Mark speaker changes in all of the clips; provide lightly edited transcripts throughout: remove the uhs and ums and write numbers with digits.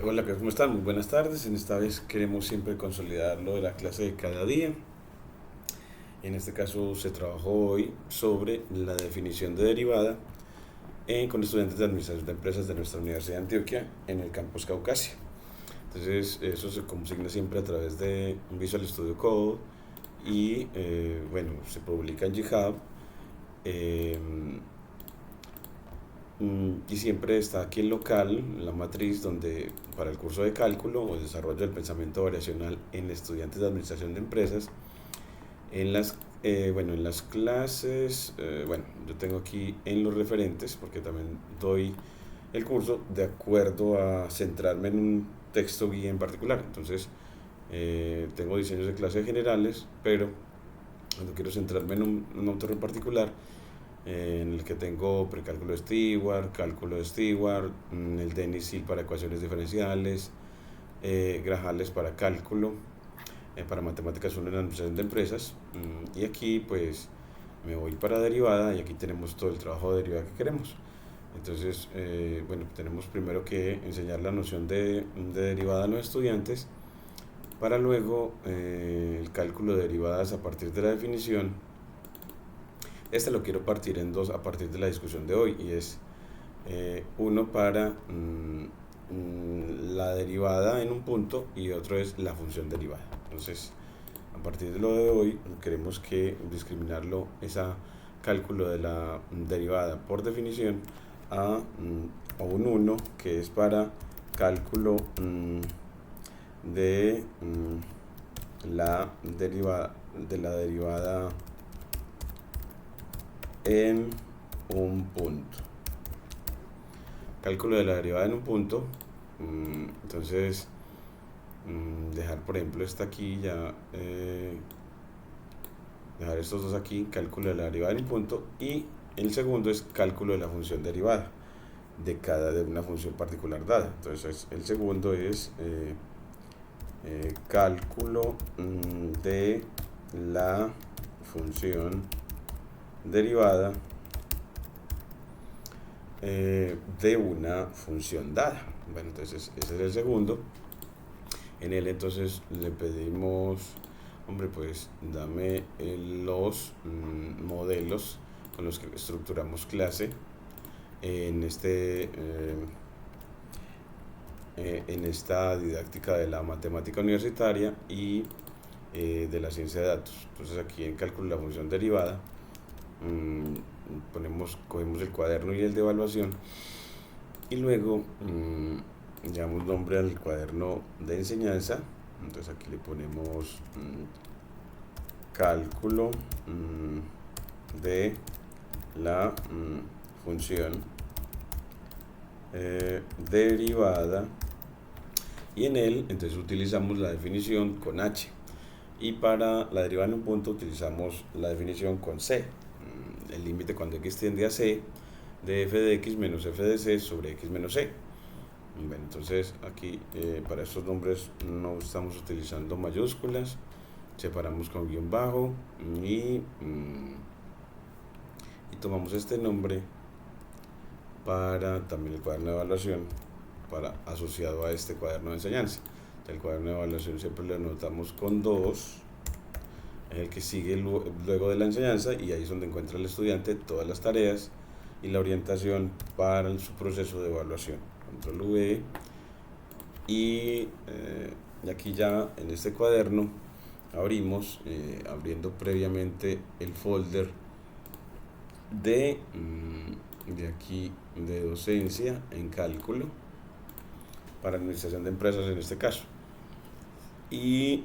Speaker 1: Hola, ¿cómo están? Muy buenas tardes. En esta vez queremos siempre consolidar lo de la clase de cada día. En este caso se trabajó hoy sobre la definición de derivada con estudiantes de administración de empresas de nuestra Universidad de Antioquia en el campus Caucasia. Entonces eso se consigna siempre a través de Visual Studio Code y bueno, se publica en GitHub. eh, y siempre está aquí en local, la matriz donde para el curso de cálculo o desarrollo del pensamiento variacional en estudiantes de administración de empresas, en las clases, bueno, yo tengo aquí en los referentes porque también doy el curso de acuerdo a centrarme en un texto guía en particular. Entonces, tengo diseños de clases generales, pero cuando quiero centrarme en un autor en particular, en el que tengo precálculo de Stewart, cálculo de Stewart, el Dennis Hill para ecuaciones diferenciales, Grajales para cálculo, para matemáticas 1 en administración de empresas. Y aquí pues me voy para derivada y aquí tenemos todo el trabajo de derivada que queremos. Entonces, bueno, tenemos primero que enseñar la noción de derivada a los estudiantes para luego el cálculo de derivadas a partir de la definición. Este lo quiero partir en dos a partir de la discusión de hoy y es uno para la derivada en un punto y otro es la función derivada. Entonces, a partir de lo de hoy, queremos que discriminarlo es a cálculo de la derivada por definición a un uno que es para cálculo de la derivada en un punto. Cálculo de la derivada en un punto. Entonces, dejar por ejemplo esta aquí ya, dejar estos dos aquí, cálculo de la derivada en un punto, y el segundo es cálculo de la función derivada de una función particular dada. Entonces el segundo es cálculo de la función derivada de una función dada. Bueno, entonces ese es el segundo. En él entonces le pedimos, hombre, pues dame los modelos con los que estructuramos clase en en esta didáctica de la matemática universitaria y de la ciencia de datos. Entonces aquí en cálculo de la función derivada cogemos el cuaderno y el de evaluación y luego damos nombre al cuaderno de enseñanza. Entonces aquí le ponemos cálculo de la función derivada y en él entonces utilizamos la definición con h y para la derivada en un punto utilizamos la definición con c, el límite cuando x tiende a c de f de x menos f de c sobre x menos c. Bueno, entonces aquí para estos nombres no estamos utilizando mayúsculas, separamos con guión bajo y tomamos este nombre para también el cuaderno de evaluación para asociado a este cuaderno de enseñanza. El cuaderno de evaluación siempre lo anotamos con 2, el que sigue luego de la enseñanza, y ahí es donde encuentra el estudiante todas las tareas y la orientación para su proceso de evaluación. Control V y aquí ya en este cuaderno abrimos, abriendo previamente el folder de aquí de docencia en cálculo para administración de empresas en este caso, y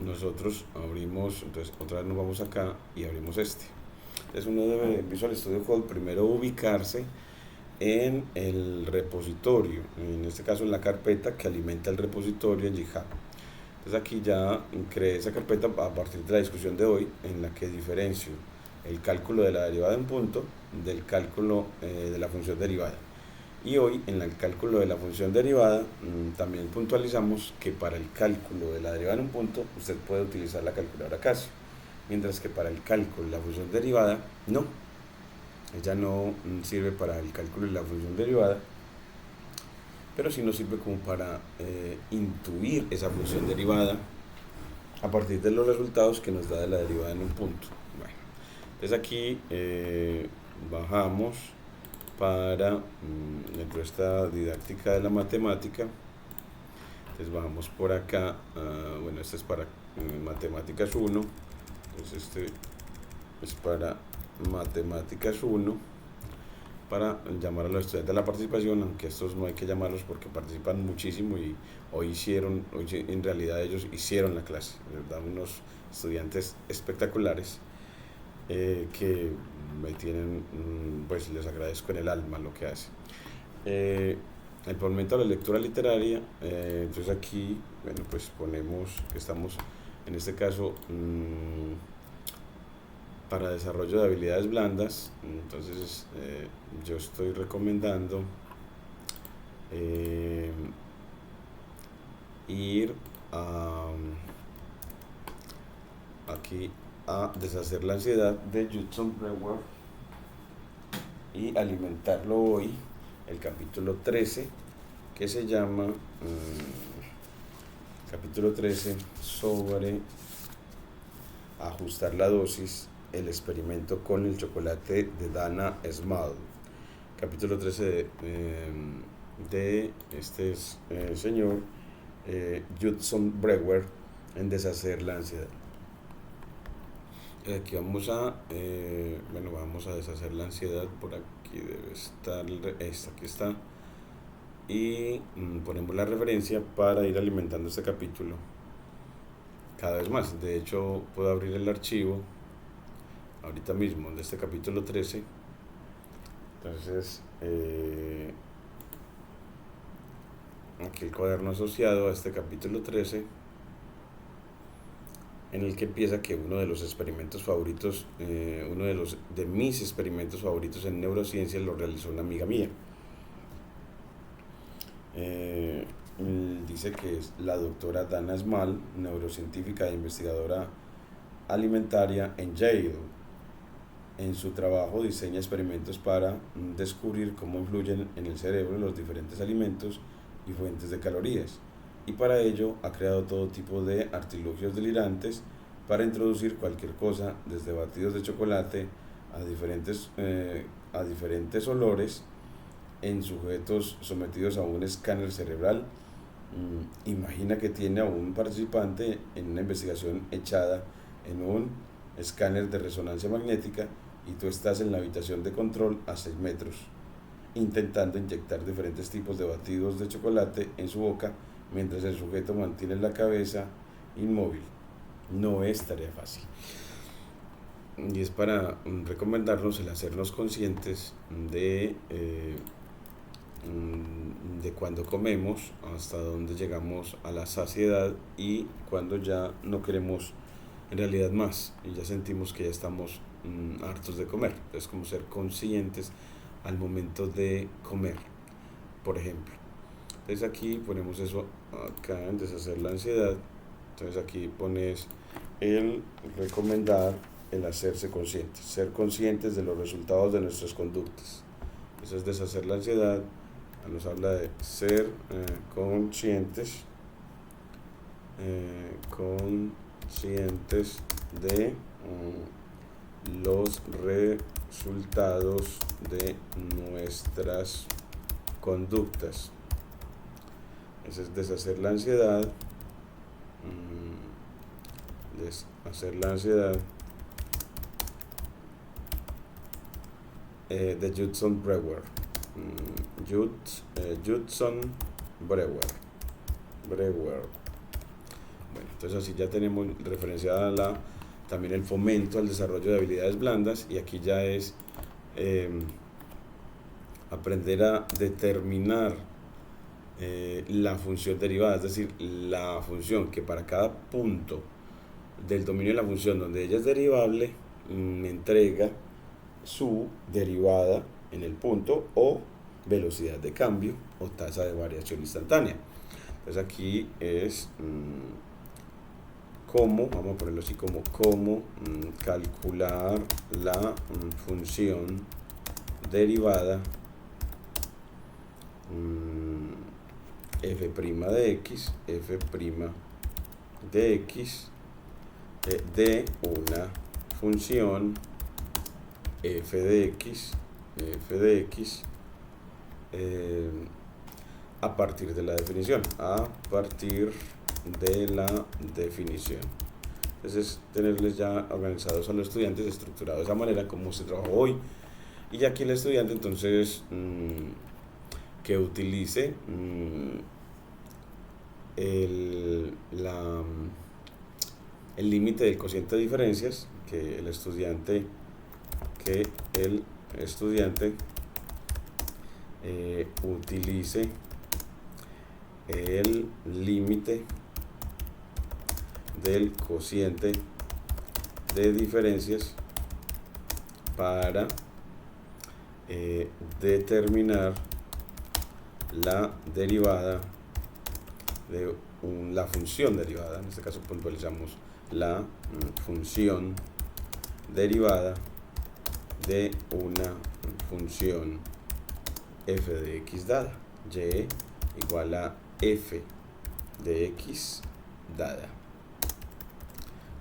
Speaker 1: nosotros abrimos, entonces otra vez nos vamos acá y abrimos este. Entonces uno debe en Visual Studio Code primero ubicarse en el repositorio, en este caso en la carpeta que alimenta el repositorio en GitHub. Entonces aquí ya creé esa carpeta a partir de la discusión de hoy en la que diferencio el cálculo de la derivada en punto del cálculo de la función derivada. Y hoy en el cálculo de la función derivada también puntualizamos que para el cálculo de la derivada en un punto usted puede utilizar la calculadora Casio, mientras que para el cálculo de la función derivada no. Ella no sirve para el cálculo de la función derivada pero sí nos sirve como para intuir esa función derivada a partir de los resultados que nos da de la derivada en un punto. Bueno, entonces aquí bajamos para dentro de esta didáctica de la matemática. Entonces bajamos por acá, bueno, este es para matemáticas 1, entonces este es para matemáticas 1, para llamar a los estudiantes a la participación, aunque estos no hay que llamarlos porque participan muchísimo y hoy en realidad ellos hicieron la clase, ¿verdad? Unos estudiantes espectaculares que me tienen, pues les agradezco en el alma lo que hacen. El fomento a la lectura literaria, entonces aquí, bueno, pues ponemos que estamos en este caso para desarrollo de habilidades blandas. Entonces yo estoy recomendando ir aquí a deshacer la ansiedad de Judson Brewer y alimentarlo hoy, el capítulo 13, que se llama capítulo 13 sobre ajustar la dosis, el experimento con el chocolate de Dana Small. Capítulo 13 de este señor Judson Brewer en deshacer la ansiedad. Aquí vamos a vamos a deshacer la ansiedad. Por aquí debe estar esta, aquí está, y ponemos la referencia para ir alimentando este capítulo cada vez más. De hecho, puedo abrir el archivo ahorita mismo de este capítulo 13. Entonces aquí el cuaderno asociado a este capítulo 13, en el que empieza que uno de los experimentos favoritos, uno de mis experimentos favoritos en neurociencia lo realizó una amiga mía. Dice que es la doctora Dana Small, neurocientífica e investigadora alimentaria en Yale. En su trabajo diseña experimentos para descubrir cómo influyen en el cerebro los diferentes alimentos y fuentes de calorías, y para ello ha creado todo tipo de artilugios delirantes para introducir cualquier cosa, desde batidos de chocolate a diferentes olores en sujetos sometidos a un escáner cerebral. Imagina que tiene a un participante en una investigación echada en un escáner de resonancia magnética y tú estás en la habitación de control a 6 metros intentando inyectar diferentes tipos de batidos de chocolate en su boca mientras el sujeto mantiene la cabeza inmóvil. No es tarea fácil. Y es para recomendarnos el hacernos conscientes de cuando comemos, hasta dónde llegamos a la saciedad y cuando ya no queremos en realidad más y ya sentimos que ya estamos hartos de comer. Es como ser conscientes al momento de comer, por ejemplo. Entonces aquí ponemos eso acá en deshacer la ansiedad. Entonces aquí pones el recomendar el hacerse conscientes, ser conscientes de los resultados de nuestras conductas. Eso es deshacer la ansiedad. Nos habla de ser conscientes de los resultados de nuestras conductas. Eso es deshacer la ansiedad. Deshacer la ansiedad de Judson Brewer. Judson Brewer. Bueno, entonces así ya tenemos referenciada también el fomento al desarrollo de habilidades blandas, y aquí ya es aprender a determinar la función derivada, es decir, la función que para cada punto del dominio de la función donde ella es derivable me entrega su derivada en el punto o velocidad de cambio o tasa de variación instantánea. Entonces aquí es cómo, vamos a ponerlo así, como cómo calcular la función derivada f' de x, f' de x de una función f de x, a partir de la definición, Entonces, tenerles ya organizados a los estudiantes, estructurados de esa manera como se trabajó hoy. Y ya aquí el estudiante, entonces, que utilice el límite del cociente de diferencias, que el estudiante utilice el límite del cociente de diferencias para determinar la derivada de la función derivada. En este caso puntualizamos la función derivada de una función f de x dada, y igual a f de x dada.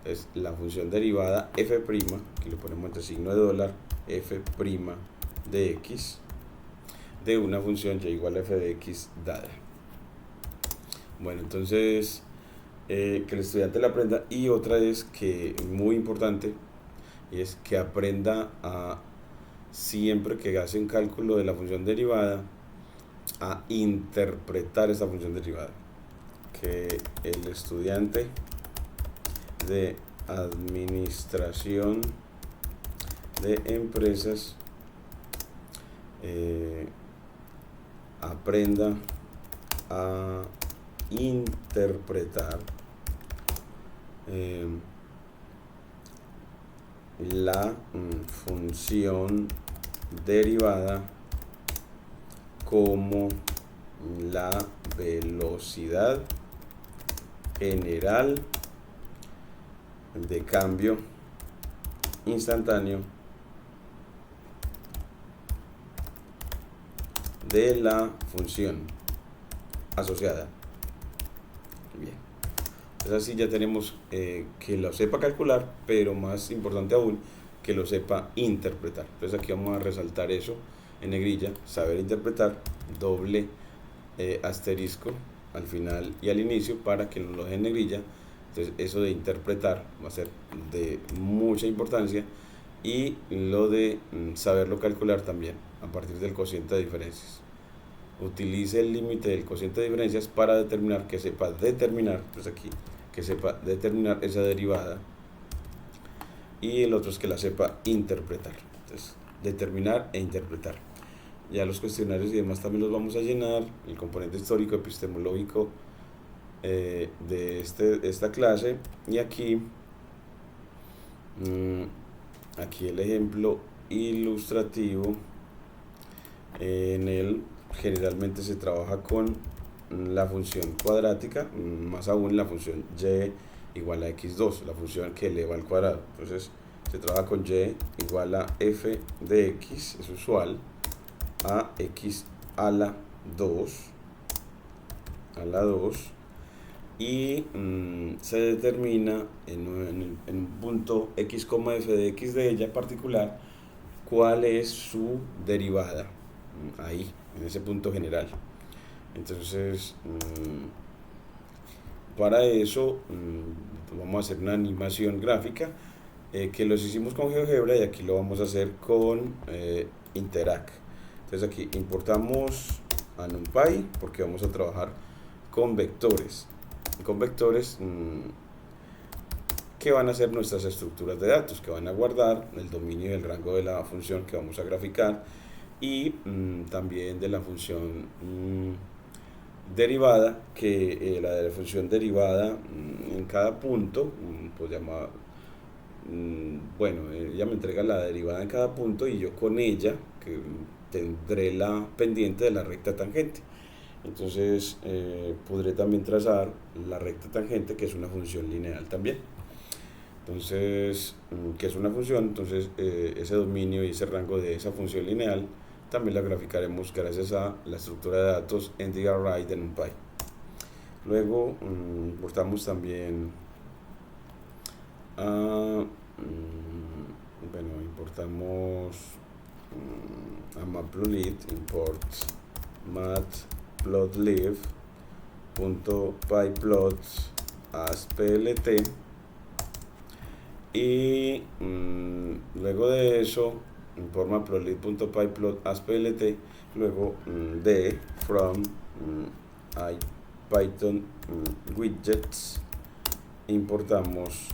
Speaker 1: Es la función derivada f', aquí lo ponemos entre signo de dólar, f' de x de una función y igual a f de x dada. Bueno, entonces que el estudiante la aprenda. Y otra es que muy importante, y es que aprenda a, siempre que hace un cálculo de la función derivada, a interpretar esta función derivada. Que el estudiante de administración de empresas aprenda a interpretar la función derivada como la velocidad general de cambio instantáneo de la función asociada. Bien, entonces así ya tenemos que lo sepa calcular, pero más importante aún, que lo sepa interpretar. Entonces aquí vamos a resaltar eso en negrilla, saber interpretar, doble asterisco al final y al inicio para que no lo deje en negrilla. Entonces eso de interpretar va a ser de mucha importancia, y lo de saberlo calcular también a partir del cociente de diferencias. Utilice el límite del cociente de diferencias para determinar, que sepa determinar, pues aquí, que sepa determinar esa derivada, y el otro es que la sepa interpretar. Entonces, determinar e interpretar. Ya los cuestionarios y demás también los vamos a llenar, el componente histórico epistemológico de esta clase, y aquí el ejemplo ilustrativo. En él generalmente se trabaja con la función cuadrática, más aún la función y igual a x2, la función que eleva al cuadrado. Entonces se trabaja con y igual a f de x, es usual, a x a la 2, y se determina en un punto x, f de x de ella particular cuál es su derivada, ahí, en ese punto general. Entonces, para eso vamos a hacer una animación gráfica que los hicimos con GeoGebra, y aquí lo vamos a hacer con Interact. Entonces aquí importamos a NumPy porque vamos a trabajar con vectores. Que van a ser nuestras estructuras de datos, que van a guardar el dominio y el rango de la función que vamos a graficar, y también de la función derivada, que la de la función derivada en cada punto, pues llama, bueno, ella me entrega la derivada en cada punto, y yo con ella que tendré la pendiente de la recta tangente. Entonces podré también trazar la recta tangente, que es una función lineal también. Entonces, que es una función, entonces ese dominio y ese rango de esa función lineal también la graficaremos gracias a la estructura de datos NumPy de NumPy. Luego importamos también bueno, importamos a Matplotlib, import matplotlib.pyplot as plt, y luego de eso import matplotlib.pyplot as plt, luego de from ipython widgets importamos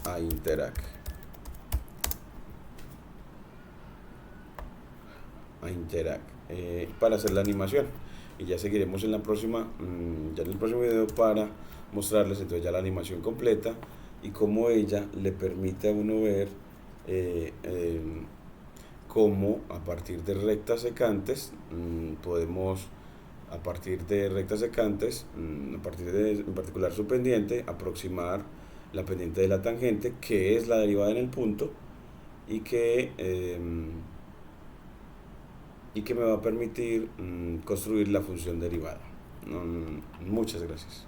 Speaker 1: a Interact. Para hacer la animación, y ya seguiremos en la próxima ya en el próximo video para mostrarles entonces ya la animación completa y cómo ella le permite a uno ver cómo a partir de rectas secantes podemos, a partir de rectas secantes, a partir de en particular su pendiente, aproximar la pendiente de la tangente, que es la derivada en el punto, y que me va a permitir construir la función derivada. Muchas gracias.